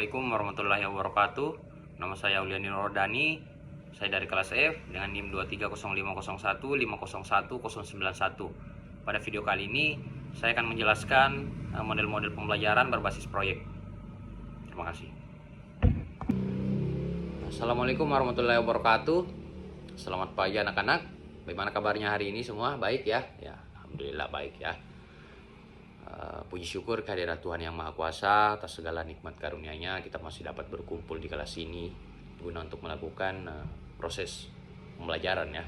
Assalamualaikum warahmatullahi wabarakatuh. Nama saya Uliani Nurdani. Saya dari kelas F dengan NIM 2305015015091. Pada video kali ini saya akan menjelaskan model-model pembelajaran berbasis proyek. Terima kasih. Assalamualaikum warahmatullahi wabarakatuh. Selamat pagi anak-anak. Bagaimana kabarnya hari ini semua? Baik ya? Ya, alhamdulillah baik ya. Puji syukur kehadirat Tuhan Yang Maha Kuasa atas segala nikmat karunia-Nya kita masih dapat berkumpul di kelas ini guna untuk melakukan proses pembelajaran ya.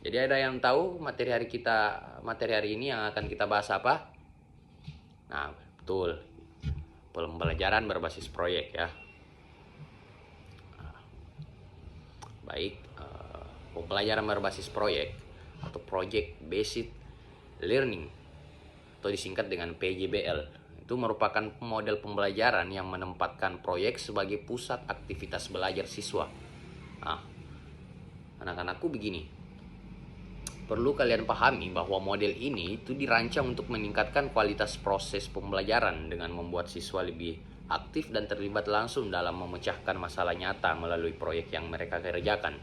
Jadi ada yang tahu materi hari ini yang akan kita bahas apa? Nah, betul. Pembelajaran berbasis proyek ya. Baik, pembelajaran berbasis proyek atau project based learning atau disingkat dengan PJBL itu merupakan model pembelajaran yang menempatkan proyek sebagai pusat aktivitas belajar siswa. Nah, anak-anakku begini, perlu kalian pahami bahwa model ini itu dirancang untuk meningkatkan kualitas proses pembelajaran dengan membuat siswa lebih aktif dan terlibat langsung dalam memecahkan masalah nyata melalui proyek yang mereka kerjakan.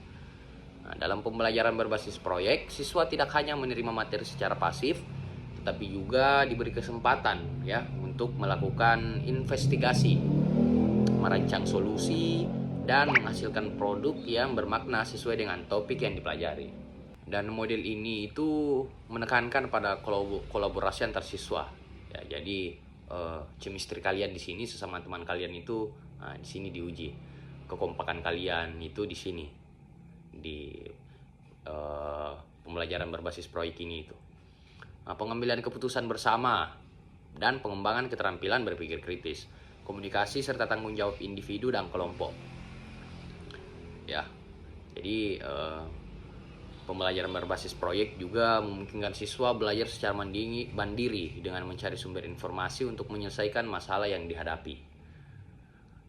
Nah, dalam pembelajaran berbasis proyek, siswa tidak hanya menerima materi secara pasif, tetapi juga diberi kesempatan ya untuk melakukan investigasi, merancang solusi, dan menghasilkan produk yang bermakna sesuai dengan topik yang dipelajari. Dan model ini itu menekankan pada kolaborasi antar siswa. Ya, jadi chemistry kalian di sini sesama teman kalian itu di sini diuji. Kekompakan kalian itu di sini di pembelajaran berbasis proyek ini itu. Nah, pengambilan keputusan bersama dan pengembangan keterampilan berpikir kritis, komunikasi serta tanggung jawab individu dan kelompok. Ya, jadi pembelajaran berbasis proyek juga memungkinkan siswa belajar secara mandiri dengan mencari sumber informasi untuk menyelesaikan masalah yang dihadapi,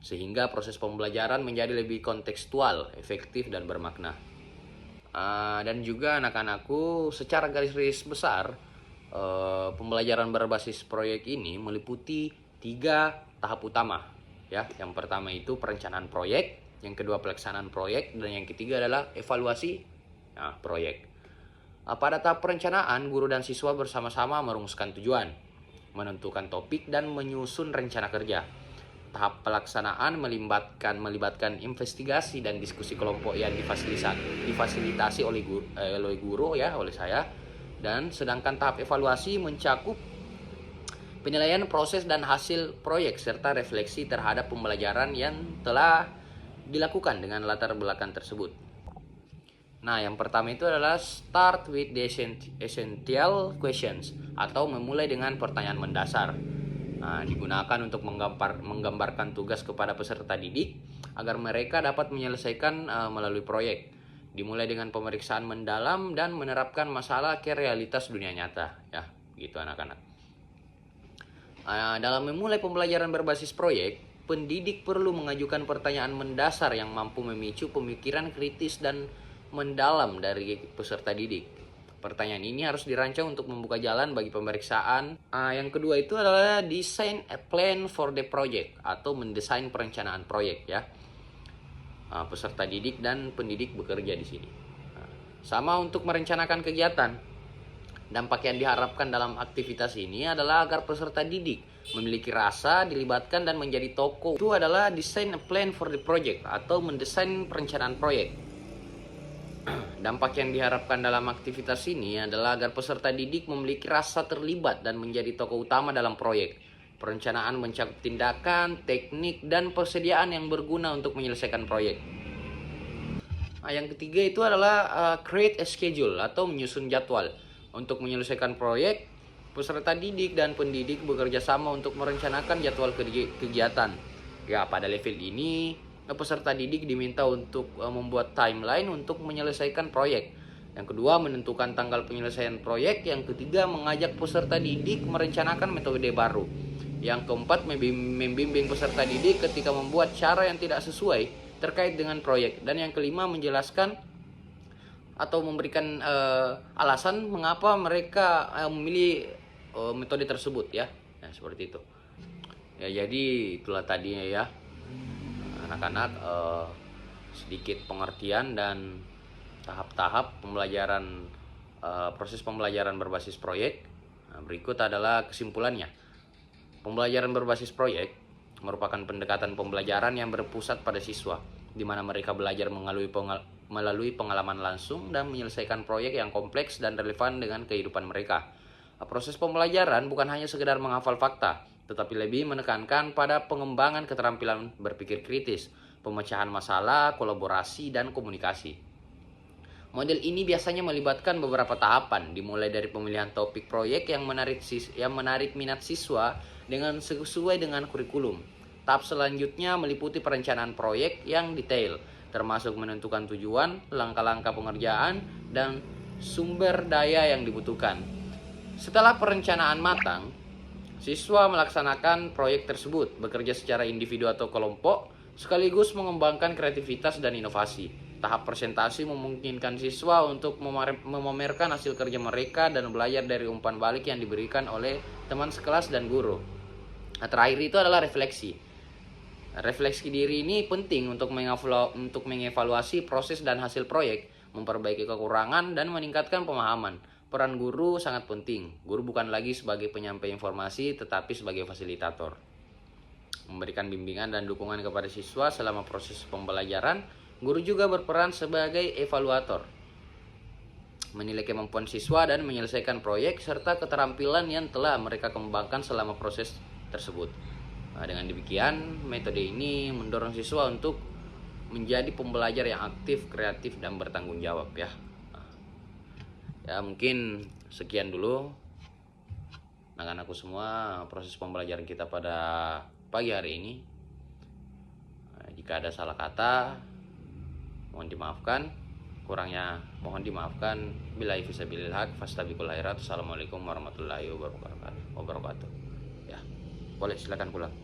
sehingga proses pembelajaran menjadi lebih kontekstual, efektif dan bermakna. Dan juga anak-anakku, secara garis besar pembelajaran berbasis proyek ini meliputi 3 tahap utama ya. Yang pertama itu perencanaan proyek, yang kedua pelaksanaan proyek, dan yang ketiga adalah evaluasi proyek. Pada tahap perencanaan, guru dan siswa bersama-sama merumuskan tujuan, menentukan topik dan menyusun rencana kerja. Tahap pelaksanaan melibatkan investigasi dan diskusi kelompok yang difasilitasi oleh guru ya, oleh saya. Dan sedangkan tahap evaluasi mencakup penilaian proses dan hasil proyek serta refleksi terhadap pembelajaran yang telah dilakukan dengan latar belakang tersebut. Nah, yang pertama itu adalah start with the essential questions atau memulai dengan pertanyaan mendasar. Nah, digunakan untuk menggambarkan tugas kepada peserta didik agar mereka dapat menyelesaikan melalui proyek. Dimulai dengan pemeriksaan mendalam dan menerapkan masalah ke realitas dunia nyata ya, gitu anak-anak. Dalam memulai pembelajaran berbasis proyek, pendidik perlu mengajukan pertanyaan mendasar yang mampu memicu pemikiran kritis dan mendalam dari peserta didik. Pertanyaan ini harus dirancang untuk membuka jalan bagi pemeriksaan. Yang kedua itu adalah design a plan for the project atau mendesain perencanaan proyek ya. Peserta didik dan pendidik bekerja di sini. Sama untuk merencanakan kegiatan. Dampak yang diharapkan dalam aktivitas ini adalah agar peserta didik memiliki rasa dilibatkan dan menjadi tokoh. Itu adalah design a plan for the project atau mendesain perencanaan proyek. Dampak yang diharapkan dalam aktivitas ini adalah agar peserta didik memiliki rasa terlibat dan menjadi tokoh utama dalam proyek. Perencanaan mencakup tindakan, teknik, dan persediaan yang berguna untuk menyelesaikan proyek. Yang ketiga itu adalah create a schedule atau menyusun jadwal. Untuk menyelesaikan proyek, peserta didik dan pendidik bekerja sama untuk merencanakan jadwal kegiatan. Ya, pada level ini, peserta didik diminta untuk membuat timeline untuk menyelesaikan proyek. Yang kedua, menentukan tanggal penyelesaian proyek. Yang ketiga, mengajak peserta didik merencanakan metode baru. Yang keempat, membimbing peserta didik ketika membuat cara yang tidak sesuai terkait dengan proyek. Dan yang kelima, menjelaskan atau memberikan alasan mengapa mereka memilih metode tersebut ya. Nah, seperti itu. Ya, jadi itulah tadinya ya anak-anak, sedikit pengertian dan tahap-tahap pembelajaran, proses pembelajaran berbasis proyek. Nah, berikut adalah kesimpulannya. Pembelajaran berbasis proyek merupakan pendekatan pembelajaran yang berpusat pada siswa, di mana mereka belajar melalui pengalaman langsung dan menyelesaikan proyek yang kompleks dan relevan dengan kehidupan mereka. Proses pembelajaran bukan hanya sekedar menghafal fakta, tetapi lebih menekankan pada pengembangan keterampilan berpikir kritis, pemecahan masalah, kolaborasi, dan komunikasi. Model ini biasanya melibatkan beberapa tahapan, dimulai dari pemilihan topik proyek yang menarik minat siswa sesuai dengan kurikulum. Tahap selanjutnya meliputi perencanaan proyek yang detail, termasuk menentukan tujuan, langkah-langkah pengerjaan, dan sumber daya yang dibutuhkan. Setelah perencanaan matang, siswa melaksanakan proyek tersebut, bekerja secara individu atau kelompok, sekaligus mengembangkan kreativitas dan inovasi. Tahap presentasi memungkinkan siswa untuk memamerkan hasil kerja mereka dan belajar dari umpan balik yang diberikan oleh teman sekelas dan guru. Nah, terakhir itu adalah refleksi. Refleksi diri ini penting untuk mengevaluasi proses dan hasil proyek, memperbaiki kekurangan, dan meningkatkan pemahaman. Peran guru sangat penting. Guru bukan lagi sebagai penyampai informasi, tetapi sebagai fasilitator. Memberikan bimbingan dan dukungan kepada siswa selama proses pembelajaran. Guru juga berperan sebagai evaluator, menilai kemampuan siswa dan menyelesaikan proyek serta keterampilan yang telah mereka kembangkan selama proses tersebut. Nah, dengan demikian, metode ini mendorong siswa untuk menjadi pembelajar yang aktif, kreatif, dan bertanggung jawab ya. Ya, mungkin sekian dulu anak-anakku semua proses pembelajaran kita pada pagi hari ini. Nah, jika ada salah kata, mohon dimaafkan, kurangnya mohon dimaafkan. Billahi fisabilil haq, fastabiqul khairat. Assalamualaikum warahmatullahi wabarakatuh. Ya, boleh silakan pulang.